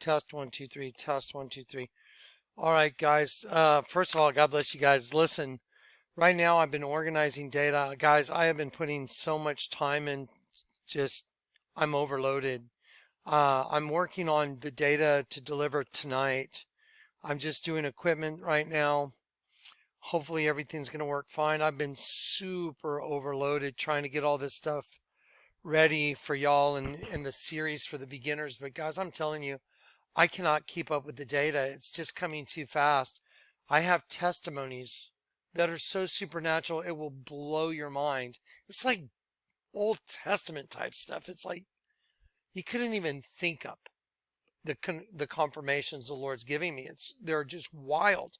Test 1 2 3. Test 1 2 3. All right, guys. First of all, God bless you guys. Listen, right now I've been organizing data. Guys, I have been putting so much time in, just I'm overloaded. I'm working on the data to deliver tonight. I'm just doing equipment right now. Hopefully everything's going to work fine. I've been super overloaded trying to get all this stuff ready for y'all and the series for the beginners. But guys, I'm telling you, I cannot keep up with the data. It's just coming too fast. I have testimonies that are so supernatural, it will blow your mind. It's like Old Testament type stuff. It's like you couldn't even think up the confirmations the Lord's giving me. They're just wild,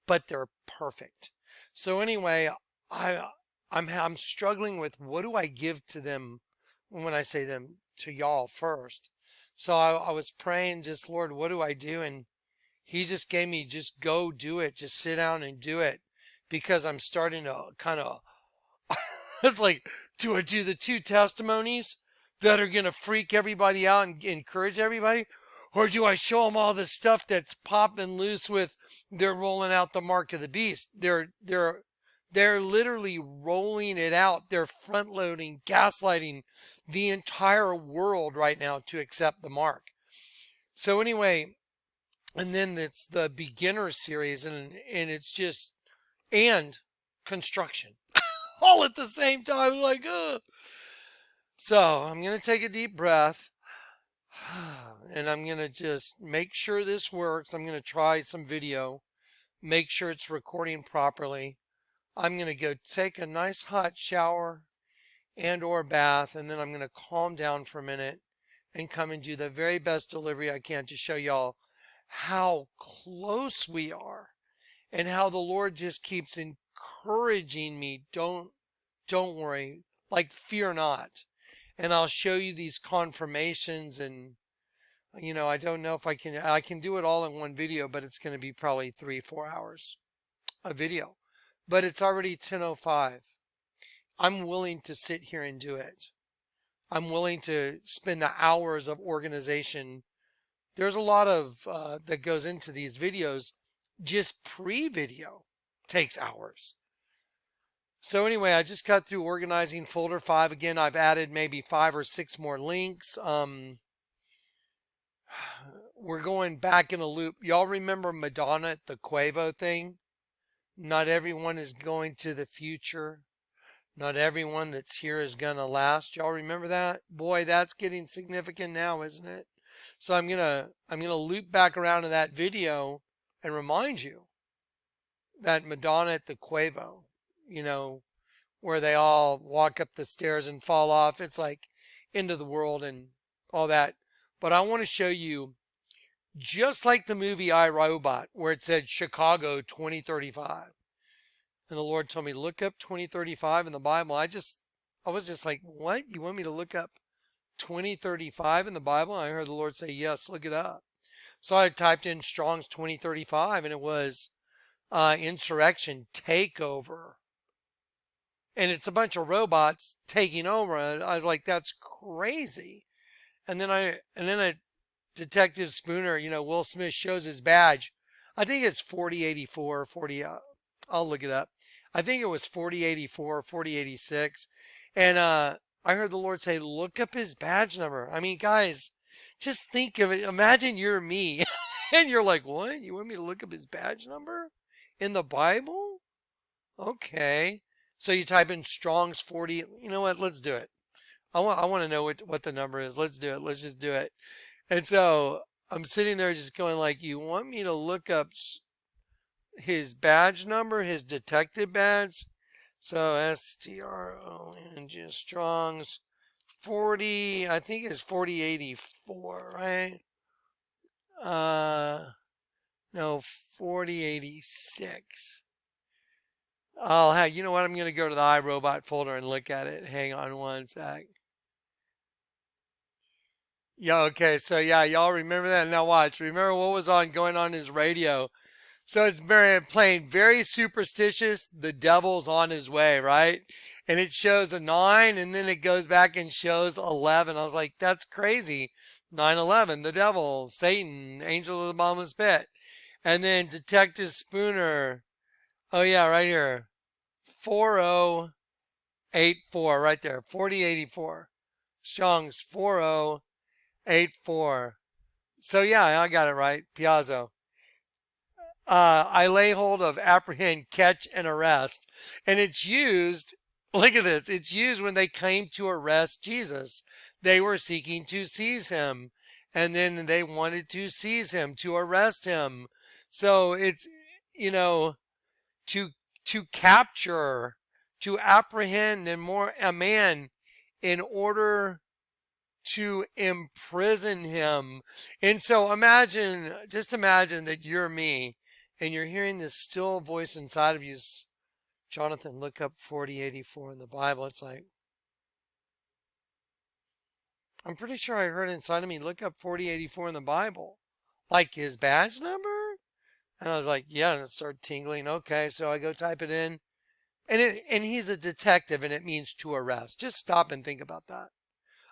but they're perfect. So anyway, I'm struggling with what do I give to them when I say them to y'all first. So I was praying, just Lord, what do I do? And he just gave me, just go do it. Just sit down and do it, because I'm starting to kind of, it's like, do I do the two testimonies that are going to freak everybody out and encourage everybody? Or do I show them all the stuff that's popping loose with they're rolling out the mark of the beast? They're literally rolling it out. They're front loading, gaslighting the entire world right now to accept the mark. So anyway, and then it's the beginner series, and it's just, and construction all at the same time. Like, ugh. So I'm going to take a deep breath. And I'm going to just make sure this works. I'm going to try some video, make sure it's recording properly. I'm going to go take a nice hot shower and or bath, and then I'm going to calm down for a minute and come and do the very best delivery I can to show y'all how close we are and how the Lord just keeps encouraging me. Don't worry, like fear not. And I'll show you these confirmations, and I don't know if I can do it all in one video, but it's going to be probably 3-4 hours a video. But it's already 10:05. I'm willing to sit here and do it. I'm willing to spend the hours of organization. There's a lot of that goes into these videos. Just pre-video takes hours. So anyway, I just got through organizing folder 5. Again, I've added maybe 5 or 6 more links. We're going back in a loop. Y'all remember Madonna, the Quavo thing? Not everyone is going to the future. Not everyone that's here is going to last. Y'all remember that? Boy, that's getting significant now, isn't it? So I'm going to loop back around to that video and remind you that Madonna at the Quavo, where they all walk up the stairs and fall off. It's like end of the world and all that. But I want to show you, just like the movie I, Robot, where it said Chicago 2035. And the Lord told me, look up 2035 in the Bible. I was just like, what? You want me to look up 2035 in the Bible? I heard the Lord say, yes, look it up. So I typed in Strong's 2035, and it was insurrection, takeover. And it's a bunch of robots taking over. I was like, that's crazy. And then a Detective Spooner, Will Smith shows his badge. I think it's 4084, 40, I'll look it up. I think it was 4084, 4086. And I heard the Lord say, look up his badge number. I mean, guys, just think of it. Imagine you're me. And you're like, what? You want me to look up his badge number in the Bible? Okay. So you type in Strong's 40. You know what? Let's do it. I want to know what the number is. Let's do it. Let's just do it. And so I'm sitting there just going like, you want me to look up his badge number, his detective badge? So STRONG, Strong's 40, I think it's 4084, right? No, 4086. You know what? I'm going to go to the iRobot folder and look at it. Hang on one sec. Yeah, okay. So yeah, y'all remember that? Now watch. Remember what was going on his radio? So it's playing very superstitious. The devil's on his way, right? And it shows a 9, and then it goes back and shows 11. I was like, that's crazy. 9/11, the devil, Satan, angel of the bottomless pit. And then Detective Spooner. Oh yeah, right here. 4084, right there. 4084. Strong's 4084. So yeah, I got it right. Piazzo. I lay hold of, apprehend, catch, and arrest. And it's used, look at this, it's used when they came to arrest Jesus. They were seeking to seize him. And then they wanted to seize him, to arrest him. So it's, you know, to capture, to apprehend and more a man in order to imprison him. And so imagine, just imagine that you're me and you're hearing this still voice inside of you. Jonathan, look up 4084 in the Bible. It's like, I'm pretty sure I heard inside of me, look up 4084 in the Bible. Like his badge number? And I was like, yeah, and it started tingling. Okay, so I go type it in. And he's a detective and it means to arrest. Just stop and think about that.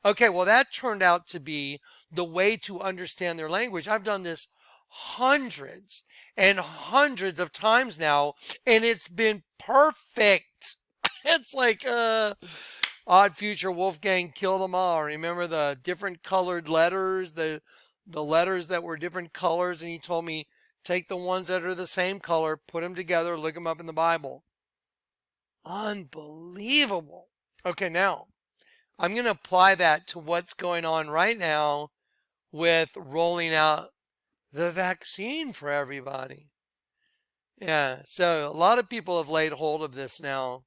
Okay, well, that turned out to be the way to understand their language. I've done this hundreds and hundreds of times now, and it's been perfect. It's like Odd Future Wolfgang Kill Them All. Remember the different colored letters, the letters that were different colors, and he told me, take the ones that are the same color, put them together, look them up in the Bible. Unbelievable. Okay, now I'm going to apply that to what's going on right now with rolling out the vaccine for everybody. Yeah, so a lot of people have laid hold of this now.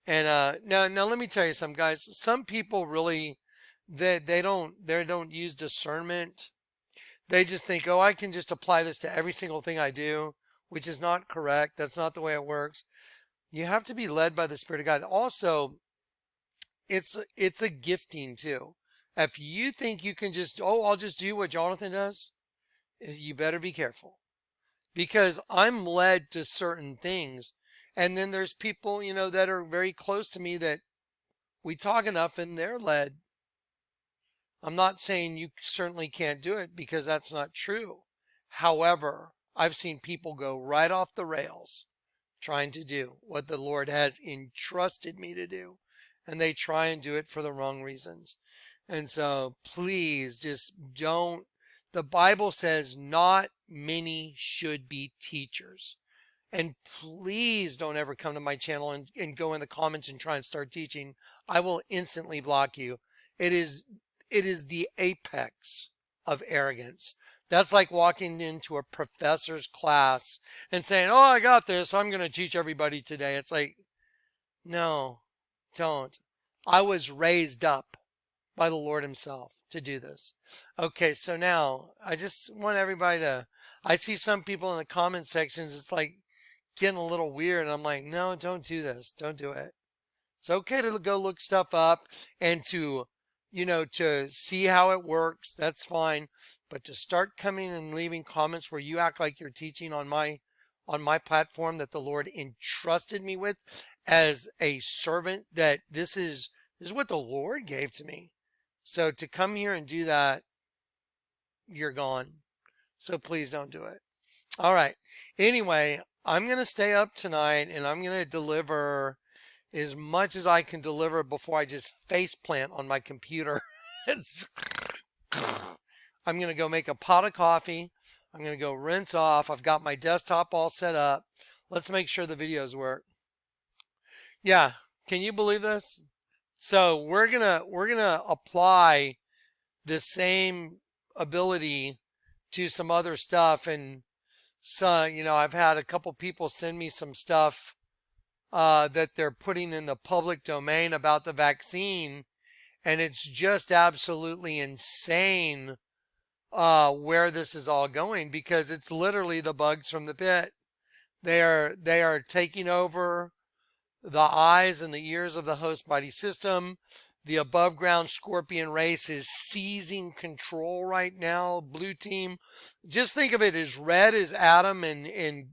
And now let me tell you something, guys. Some people really they don't use discernment. They just think, "Oh, I can just apply this to every single thing I do," which is not correct. That's not the way it works. You have to be led by the Spirit of God. Also, it's a gifting too. If you think you can just, oh, I'll just do what Jonathan does, you better be careful. Because I'm led to certain things. And then there's people, that are very close to me that we talk enough and they're led. I'm not saying you certainly can't do it because that's not true. However, I've seen people go right off the rails trying to do what the Lord has entrusted me to do. And they try and do it for the wrong reasons. And so please just don't. The Bible says not many should be teachers. And please don't ever come to my channel and go in the comments and try and start teaching. I will instantly block you. It is the apex of arrogance. That's like walking into a professor's class and saying, oh, I got this. I'm going to teach everybody today. It's like, no, don't. I was raised up by the Lord himself to do this. Okay, so now I just want everybody to, I see some people in the comment sections, it's like getting a little weird. And I'm like, no, don't do this. Don't do it. It's okay to go look stuff up and to see how it works. That's fine. But to start coming and leaving comments where you act like you're teaching on my platform that the Lord entrusted me with as a servant, that this is what the Lord gave to me. So to come here and do that, you're gone. So please don't do it. All right. Anyway, I'm going to stay up tonight and I'm going to deliver as much as I can deliver before I just face plant on my computer. I'm going to go make a pot of coffee. I'm going to go rinse off. I've got my desktop all set up. Let's make sure the videos work. Yeah, can you believe this? So we're going to apply the same ability to some other stuff. And so, I've had a couple people send me some stuff that they're putting in the public domain about the vaccine, and it's just absolutely insane where this is all going, because it's literally the bugs from the pit. They are taking over the eyes and the ears of the host body system. The above ground scorpion race is seizing control right now. Blue team, just think of it as red is Adam, and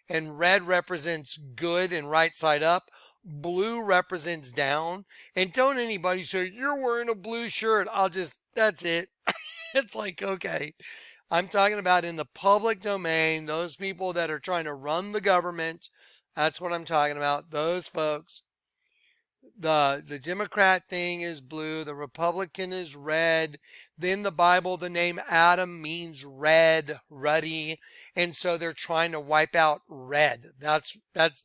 red represents good and right side up. Blue represents down. And don't anybody say, you're wearing a blue shirt. That's it. It's like, okay, I'm talking about in the public domain, those people that are trying to run the government. That's what I'm talking about. Those folks. The Democrat thing is blue, the Republican is red. Then the Bible, the name Adam means red, ruddy, and so they're trying to wipe out red. That's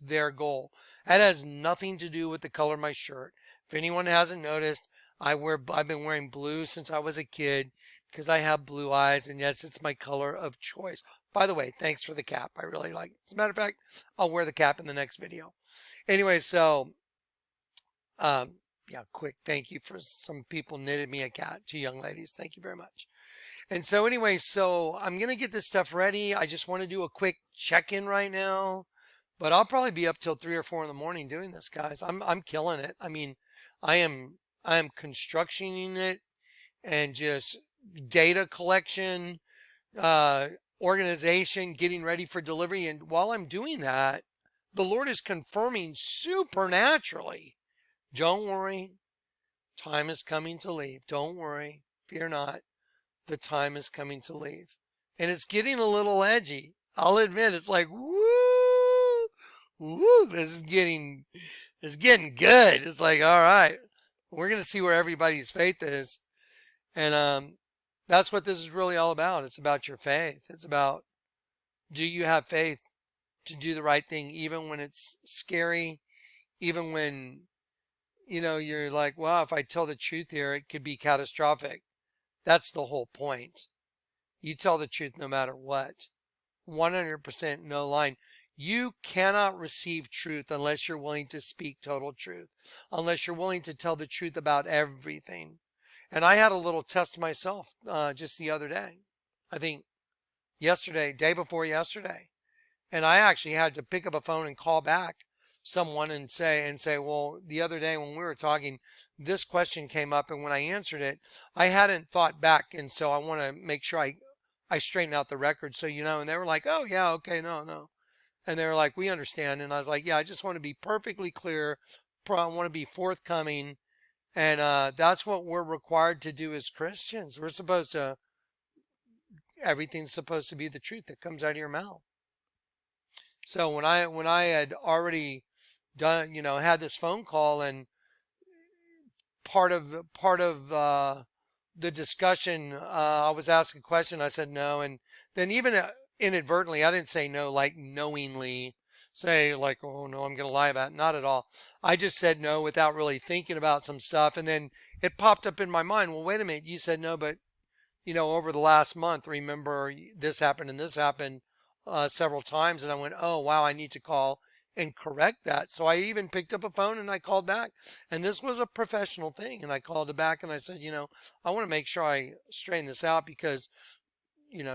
their goal. That has nothing to do with the color of my shirt. If anyone hasn't noticed, I've been wearing blue since I was a kid because I have blue eyes, and yes, it's my color of choice. By the way, thanks for the cap. I really like it. As a matter of fact, I'll wear the cap in the next video. Anyway, so yeah, quick thank you for some people knitted me a cat, 2 young ladies. Thank you very much. And so anyway, so I'm gonna get this stuff ready. I just want to do a quick check-in right now, but I'll probably be up till 3 or 4 in the morning doing this, guys. I'm killing it. I mean, I am constructioning it and just data collection, organization, getting ready for delivery. And while I'm doing that, the Lord is confirming supernaturally. Don't worry, time is coming to leave. Don't worry, fear not. The time is coming to leave. And it's getting a little edgy. I'll admit, it's like, woo, woo, it's getting good. It's like, all right, we're going to see where everybody's faith is. And that's what this is really all about. It's about your faith. It's about, do you have faith to do the right thing, even when it's scary, even when you're like, wow, if I tell the truth here, it could be catastrophic. That's the whole point. You tell the truth no matter what. 100% no line. You cannot receive truth unless you're willing to speak total truth, unless you're willing to tell the truth about everything. And I had a little test myself just the other day. I think yesterday, day before yesterday. And I actually had to pick up a phone and call back someone and say, well, the other day when we were talking, this question came up, and when I answered it, I hadn't thought back, and so I want to make sure I straighten out the record, so and they were like, oh yeah, okay, no, and they were like, we understand, and I was like, yeah, I just want to be perfectly clear, I want to be forthcoming, and that's what we're required to do as Christians. Everything's supposed to be the truth that comes out of your mouth. So when I had already done, had this phone call, and part of the discussion, I was asked a question. I said no, and then even inadvertently, I didn't say no like knowingly, say like, oh no, I'm going to lie about it. Not at all. I just said no without really thinking about some stuff, and then it popped up in my mind. Well, wait a minute, you said no, but over the last month, remember this happened and this happened several times, and I went, oh wow, I need to call and correct that. So I even picked up a phone and I called back, and this was a professional thing, and I called it back and I said, I want to make sure I straighten this out because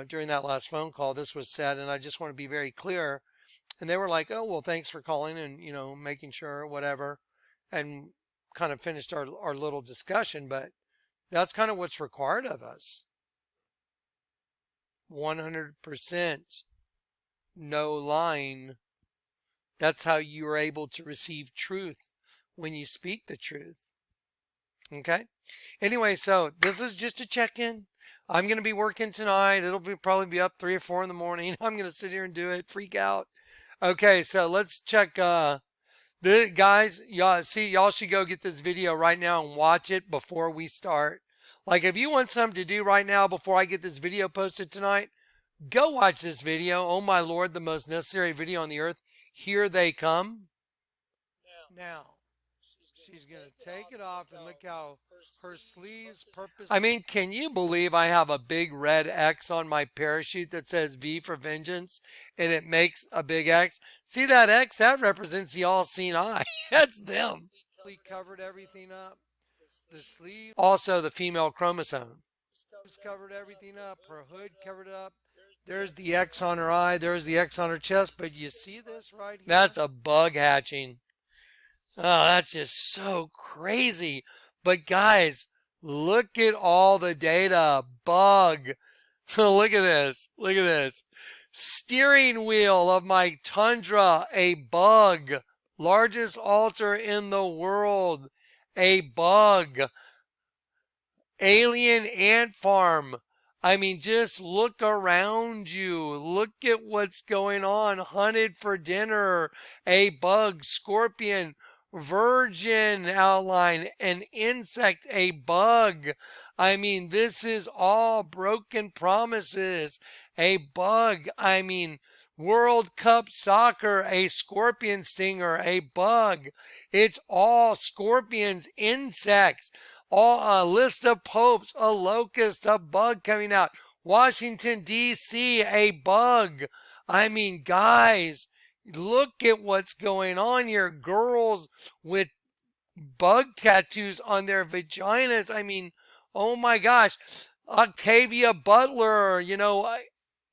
during that last phone call this was said, and I just want to be very clear. And they were like, oh well, thanks for calling and making sure, whatever, and kind of finished our little discussion. But that's kind of what's required of us. 100% no lying. That's how you are able to receive truth, when you speak the truth. Okay? Anyway, so this is just a check-in. I'm going to be working tonight. It'll probably be up 3 or 4 in the morning. I'm going to sit here and do it, freak out. Okay, so let's check. Guys, y'all should go get this video right now and watch it before we start. Like, if you want something to do right now before I get this video posted tonight, go watch this video. Oh my Lord, the most necessary video on the earth. Here they come. Now, she's going to take it off, and look how her sleeves purpose. I mean, can you believe I have a big red X on my parachute that says V for vengeance, and it makes a big X? See that X? That represents the all-seeing eye. That's them. We covered everything up. The sleeve. Also, the female chromosome. Covered everything up. Her hood covered up. There's the X on her eye. There's the X on her chest. But you see this right here? That's a bug hatching. Oh, that's just so crazy. But guys, look at all the data. Bug. Look at this. Look at this. Steering wheel of my Tundra, a bug. Largest altar in the world, a bug. Alien ant farm, I mean, just look around you. Look at what's going on. Hunted for dinner, a bug, scorpion, virgin outline, an insect, a bug. I mean, this is all broken promises. A bug. I mean, World Cup soccer, a scorpion stinger, a bug. It's all scorpions, insects. All a list of popes, a locust, a bug coming out. Washington, D.C., a bug. I mean, guys, look at what's going on here. Girls with bug tattoos on their vaginas. I mean, oh my gosh. Octavia Butler,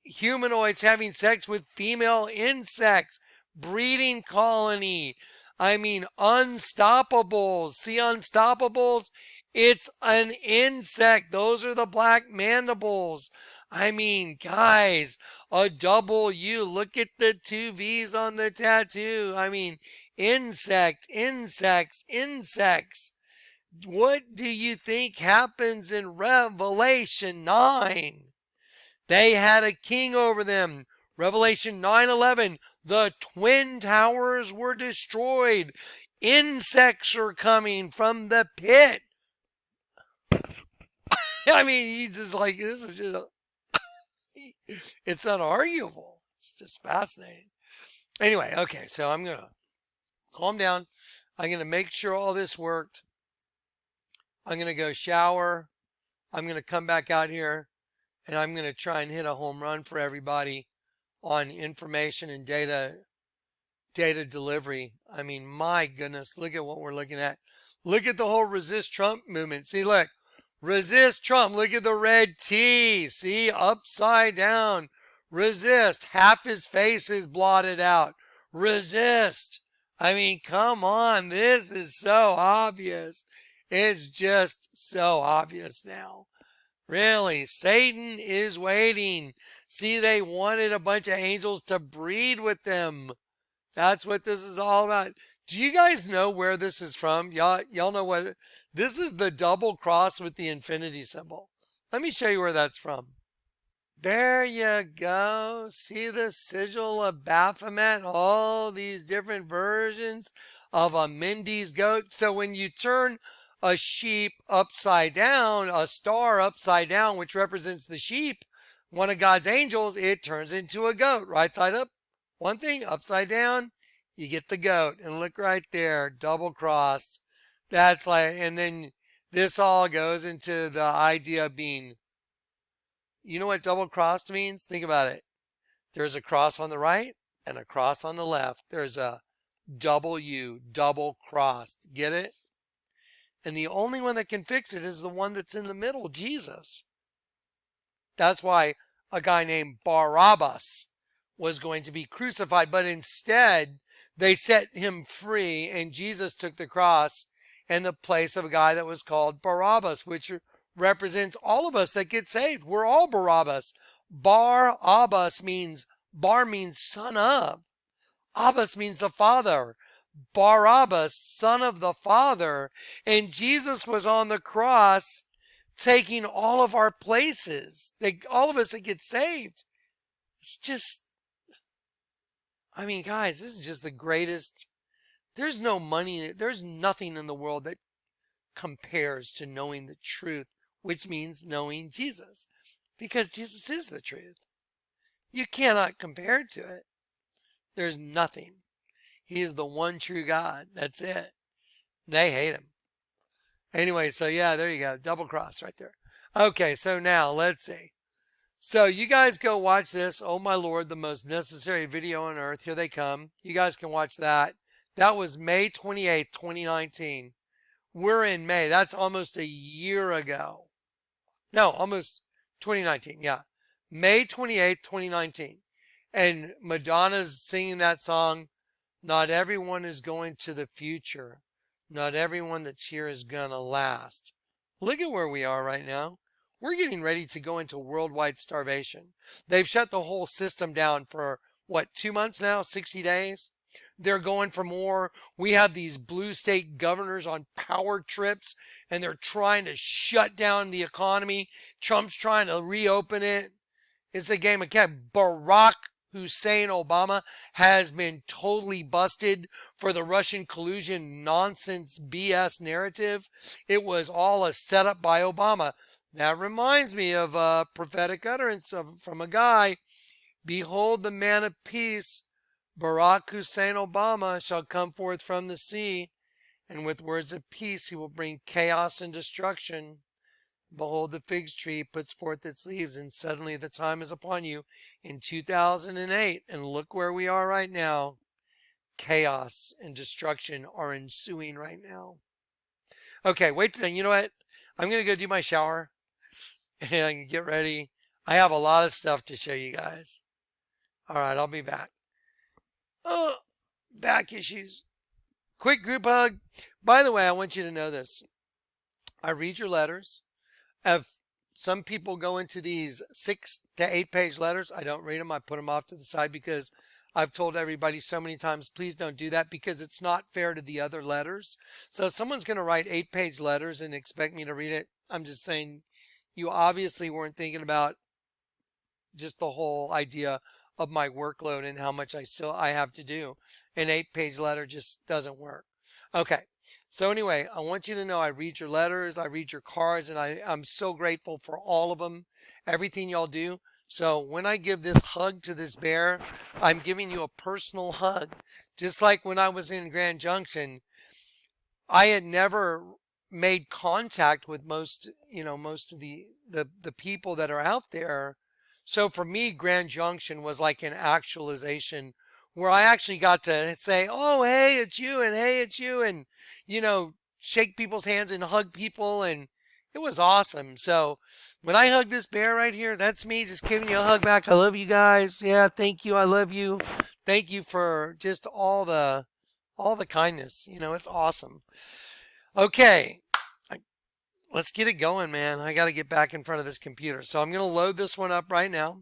humanoids having sex with female insects, breeding colony. I mean, Unstoppables. See Unstoppables? It's an insect. Those are the black mandibles. I mean, guys, a double U. Look at the two V's on the tattoo. I mean, insect, insects, insects. What do you think happens in Revelation 9? They had a king over them. Revelation 9:11, the twin towers were destroyed. Insects are coming from the pit. I mean, he's just like, this is just, it's unarguable. It's just fascinating. Anyway, okay, so I'm going to calm down. I'm going to make sure all this worked. I'm going to go shower. I'm going to come back out here and I'm going to try and hit a home run for everybody on information and data delivery. I mean, my goodness, look at what we're looking at. Look at the whole resist Trump movement. See, look, resist Trump. Look at the red T. See, upside down. Resist. Half his face is blotted out. Resist. I mean, come on. This is so obvious. It's just so obvious now. Really, Satan is waiting. See, they wanted a bunch of angels to breed with them. That's what this is all about. Do you guys know where this is from? Y'all know what? This is the double cross with the infinity symbol. Let me show you where that's from. There you go. See the sigil of Baphomet? All these different versions of a Mindy's goat. So when you turn a sheep upside down, a star upside down, which represents the sheep, one of God's angels, it turns into a goat. Right side up, one thing, upside down, you get the goat. And look right there, double crossed. That's like, and then this all goes into the idea of being, you know what double crossed means? Think about it. There's a cross on the right and a cross on the left. There's a W, double crossed. Get it? And the only one that can fix it is the one that's in the middle, Jesus. That's why a guy named Barabbas was going to be crucified, but instead they set him free, and Jesus took the cross in the place of a guy that was called Barabbas, which represents all of us that get saved. We're all Barabbas. Bar-Abbas means, bar means son of. Abbas means the father. Barabbas, son of the Father, and Jesus was on the cross taking all of our places. All of us that get saved. It's just, I mean, guys, this is just the greatest. There's no money, there's nothing in the world that compares to knowing the truth, which means knowing Jesus, because Jesus is the truth. You cannot compare to it. There's nothing. He is the one true God. That's it. They hate him. Anyway, so yeah, there you go. Double cross right there. Okay, so now let's see. So you guys go watch this. Oh my Lord, the most necessary video on earth. Here they come. You guys can watch that. That was May 28th, 2019. We're in May. That's almost a year ago. No, almost 2019. Yeah. May 28th, 2019. And Madonna's singing that song. Not everyone is going to the future. Not everyone that's here is going to last. Look at where we are right now. We're getting ready to go into worldwide starvation. They've shut the whole system down for, what, 2 months now? 60 days? They're going for more. We have these blue state governors on power trips, and they're trying to shut down the economy. Trump's trying to reopen it. It's a game of cat. Barack Hussein Obama has been totally busted for the Russian collusion nonsense BS narrative. It was all a setup by Obama. That reminds me of a prophetic utterance from a guy. Behold, the man of peace, Barack Hussein Obama, shall come forth from the sea, and with words of peace he will bring chaos and destruction. Behold, the fig tree puts forth its leaves, and suddenly the time is upon you in 2008. And look where we are right now. Chaos and destruction are ensuing right now. Okay, wait. You know what? I'm going to go do my shower and get ready. I have a lot of stuff to show you guys. All right, I'll be back. Oh, back issues. Quick group hug. By the way, I want you to know this. I read your letters. If some people go into these 6 to 8 page letters, I don't read them. I put them off to the side because I've told everybody so many times, please don't do that because it's not fair to the other letters. So if someone's going to write 8 page letters and expect me to read it, I'm just saying you obviously weren't thinking about just the whole idea of my workload and how much I have to do. An 8 page letter just doesn't work. Okay. So anyway, I want you to know I read your letters, I read your cards, and I'm so grateful for all of them, everything y'all do. So when I give this hug to this bear, I'm giving you a personal hug. Just like when I was in Grand Junction, I had never made contact with most of the people that are out there. So for me, Grand Junction was like an actualization where I actually got to say, oh, hey, it's you, and hey, it's you, and, shake people's hands and hug people, and it was awesome. So when I hug this bear right here, that's me just giving you a hug back. I love you guys. Yeah, thank you. I love you. Thank you for just all the kindness. It's awesome. Okay. Let's get it going, man. I got to get back in front of this computer. So I'm going to load this one up right now,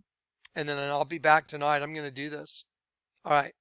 and then I'll be back tonight. I'm going to do this. All right.